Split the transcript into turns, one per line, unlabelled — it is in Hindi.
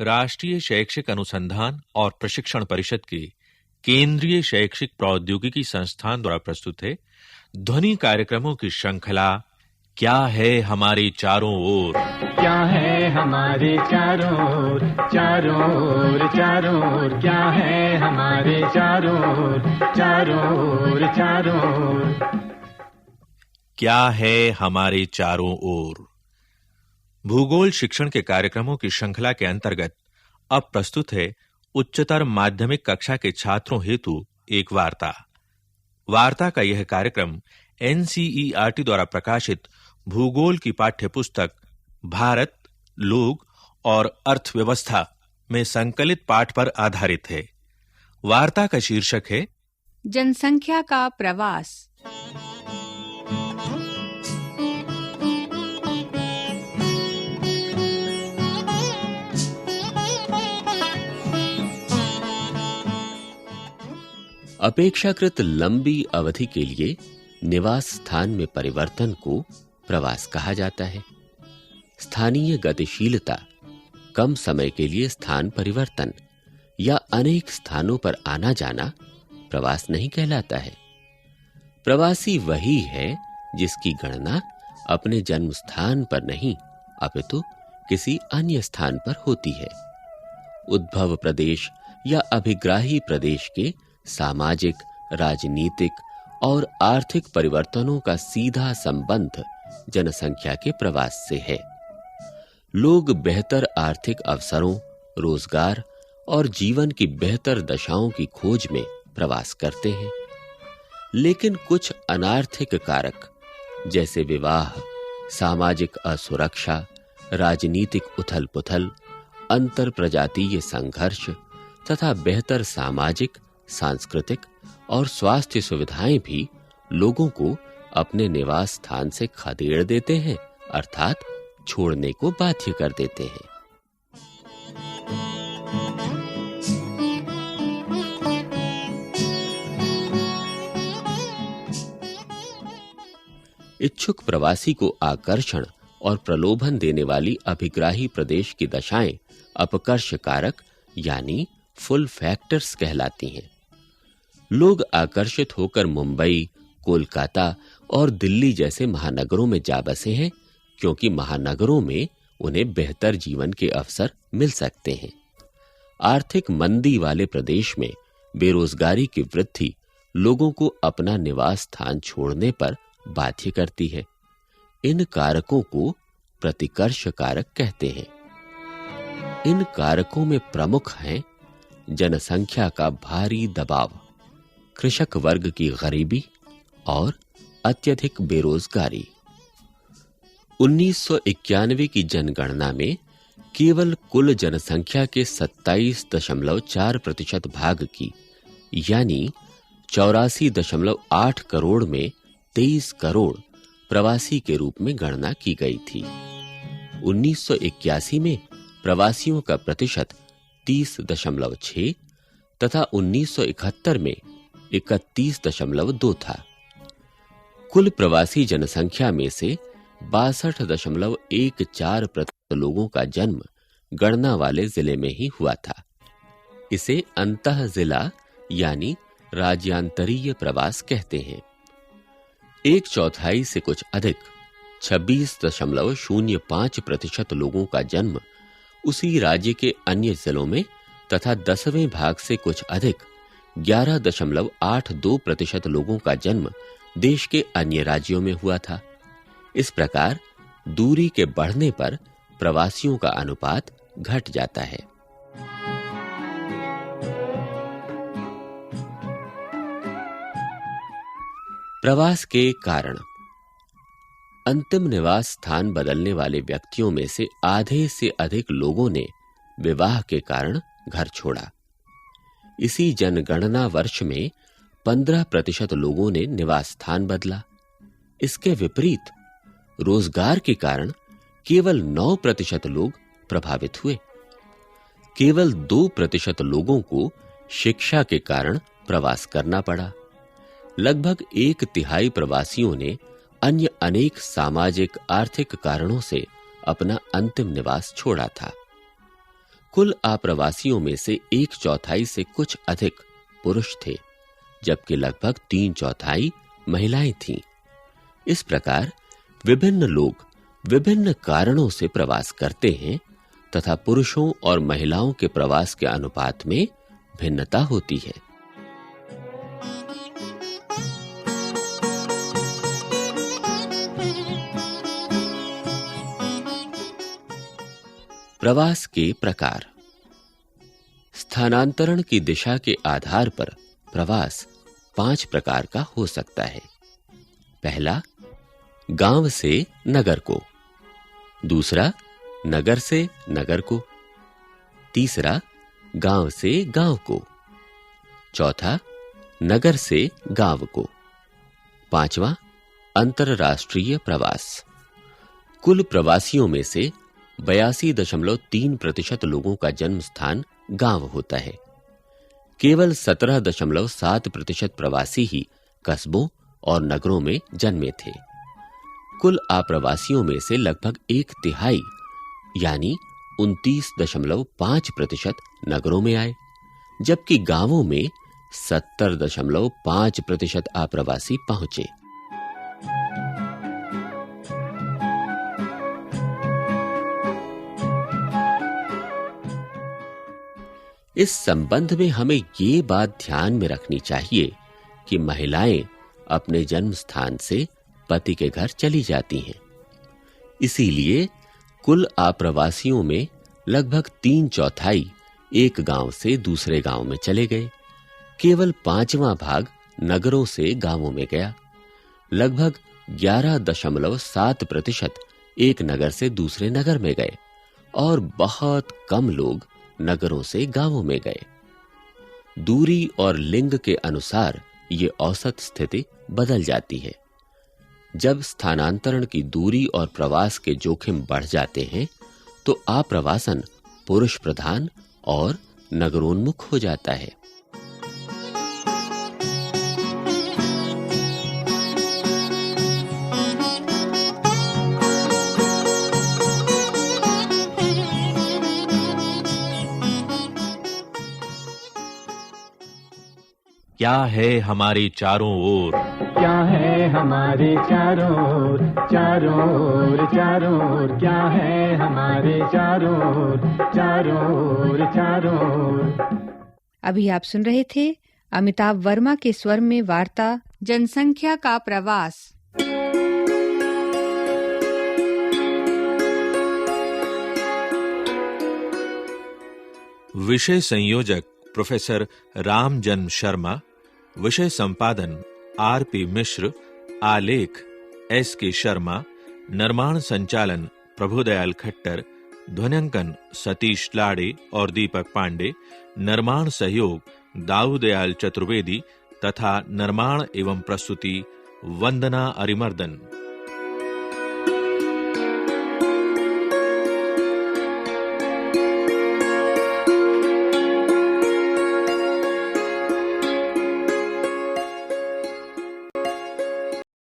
राष्ट्रीय शैक्षिक अनुसंधान और प्रशिक्षण परिषद के केंद्रीय शैक्षिक प्रौद्योगिकी संस्थान द्वारा प्रस्तुत है ध्वनि कार्यक्रमों की श्रृंखला क्या है हमारे चारों ओर।
क्या है हमारे चारों ओर, चारों ओर, चारों ओर, क्या है हमारे चारों ओर, चारों ओर, चारों ओर।
क्या है हमारे चारों ओर। भूगोल शिक्षण के कार्यक्रमों की श्रृंखला के अंतर्गत अब प्रस्तुत है उच्चतर माध्यमिक कक्षा के छात्रों हेतु एक वार्ता। वार्ता का यह कार्यक्रम एनसीईआरटी द्वारा प्रकाशित भूगोल की पाठ्यपुस्तक भारत, लोग और अर्थव्यवस्था में संकलित पाठ पर आधारित है। वार्ता का शीर्षक है
जनसंख्या का प्रवास।
अपेक्षाकृत लंबी अवधि के लिए निवास स्थान में परिवर्तन को प्रवास कहा जाता है। स्थानीय गतिशीलता, कम समय के लिए स्थान परिवर्तन या अनेक स्थानों पर आना जाना प्रवास नहीं कहलाता है। प्रवासी वही है जिसकी गणना अपने जन्म स्थान पर नहीं अपितु किसी अन्य स्थान पर होती है। उद्भव प्रदेश या अभिग्राही प्रदेश के सामाजिक, राजनीतिक और आर्थिक परिवर्तनों का सीधा संबंध जनसंख्या के प्रवास से है। लोग बेहतर आर्थिक अवसरों, रोजगार और जीवन की बेहतर दशाओं की खोज में प्रवास करते हैं, लेकिन कुछ अनार्थिक कारक जैसे विवाह, सामाजिक असुरक्षा, राजनीतिक उथल-पुथल, अंतर प्रजातीय संघर्ष तथा बेहतर सामाजिक, सांस्कृतिक और स्वास्थ्य सुविधाएं भी लोगों को अपने निवास स्थान से खदेड़ देते हैं, अर्थात छोड़ने को बाध्य कर देते हैं। इच्छुक प्रवासी को आकर्षण और प्रलोभन देने वाली अभिग्राही प्रदेश की दशाएं अपकर्ष कारक यानी फुल फैक्टर्स कहलाती हैं। लोग आकर्षित होकर मुंबई, कोलकाता और दिल्ली जैसे महानगरों में जा बसे हैं क्योंकि महानगरों में उन्हें बेहतर जीवन के अवसर मिल सकते हैं। आर्थिक मंदी वाले प्रदेश में बेरोजगारी की वृद्धि लोगों को अपना निवास स्थान छोड़ने पर बाध्य करती है। इन कारकों को प्रतिकर्ष कारक कहते हैं। इन कारकों में प्रमुख हैं जनसंख्या का भारी दबाव, कृषक वर्ग की गरीबी और अत्यधिक बेरोजगारी। 1991 की जनगणना में केवल कुल जनसंख्या के 27.4% भाग की यानी 84.8 करोड़ में 23 करोड़ प्रवासी के रूप में गणना की गई थी। 1981 में प्रवासियों का प्रतिशत 30.6 तथा 1971 में 31.2 था। कुल प्रवासी जनसंख्या में से 62.14% लोगों का जन्म गणना वाले जिले में ही हुआ था। इसे अंतः जिला यानी राज्यांतरीय प्रवास कहते हैं। 1/4 से कुछ अधिक 26.05% लोगों का जन्म उसी राज्य के अन्य जिलों में तथा 10वें भाग से कुछ अधिक 11.82% लोगों का जन्म देश के अन्य राज्यों में हुआ था। इस प्रकार दूरी के बढ़ने पर प्रवासियों का अनुपात घट जाता है। प्रवास के कारण। अंतिम निवास स्थान बदलने वाले व्यक्तियों में से आधे से अधिक लोगों ने विवाह के कारण घर छोड़ा। इसी जनगणना वर्ष में 15% लोगों ने निवास स्थान बदला। इसके विपरीत रोजगार के कारण केवल 9% लोग प्रभावित हुए। केवल 2% लोगों को शिक्षा के कारण प्रवास करना पड़ा। लगभग 1/3 प्रवासियों ने अन्य अनेक सामाजिक आर्थिक कारणों से अपना अंतिम निवास छोड़ा था। कुल आप्रवासियों में से 1/4 से कुछ अधिक पुरुष थे, जबकि लगभग 3/4 महिलाएं थीं। इस प्रकार विभिन्न लोग विभिन्न कारणों से प्रवास करते हैं तथा पुरुषों और महिलाओं के प्रवास के अनुपात में भिन्नता होती है। प्रवास के प्रकार। स्थानांतरण की दिशा के आधार पर प्रवास 5 प्रकार का हो सकता है। पहला, गांव से नगर को। दूसरा, नगर से नगर को। तीसरा, गांव से गांव को। चौथा, नगर से गांव को। पांचवा, अंतरराष्ट्रीय प्रवास। कुल प्रवासियों में से 82.3% लोगों का जन्म स्थान गांव होता है। केवल 17.7% प्रवासी ही कस्बों और नगरों में जन्मे थे। कुल आप्रवासियों में से लगभग 1/3 यानी 29.5% नगरों में आए, जबकि गांवों में 70.5% आप्रवासी पहुंचे। इस संबंध में हमें ये बात ध्यान में रखनी चाहिए कि महिलाएं अपने जन्म स्थान से पति के घर चली जाती हैं। इसीलिए कुल आप्रवासियों में लगभग 3/4 एक गांव से दूसरे गांव में चले गए। केवल 5वां भाग नगरों से गांवों में गया। लगभग 11.7% एक नगर से दूसरे नगर में गए और बहुत कम लोग नगरों से गांवों में गए। दूरी और लिंग के अनुसार ये औसत स्थिति बदल जाती है। जब स्थानांतरण की दूरी और प्रवास के जोखिम बढ़ जाते हैं तो आप्रवासन पुरुष प्रधान और नगरोन्मुख हो जाता है।
क्या है हमारे चारों ओर?
क्या है हमारे चारों ओर? चारों ओर, चारों ओर, क्या है हमारे चारों ओर? चारों ओर, चारों ओर।
अभी आप सुन रहे थे अमिताभ वर्मा के स्वर में वार्ता जनसंख्या का प्रवास।
विषय संयोजक प्रोफेसर रामजन्म शर्मा, विषय संपादन आर.पी. मिश्र, आलेख एस.के. शर्मा, निर्माण संचालन प्रभुदयाल खट्टर, ध्वन्यांकन सतीश लाड़े और दीपक पांडे, निर्माण सहयोग दाऊदयाल चतुर्वेदी तथा निर्माण एवं प्रस्तुति वंदना अरिमर्दन।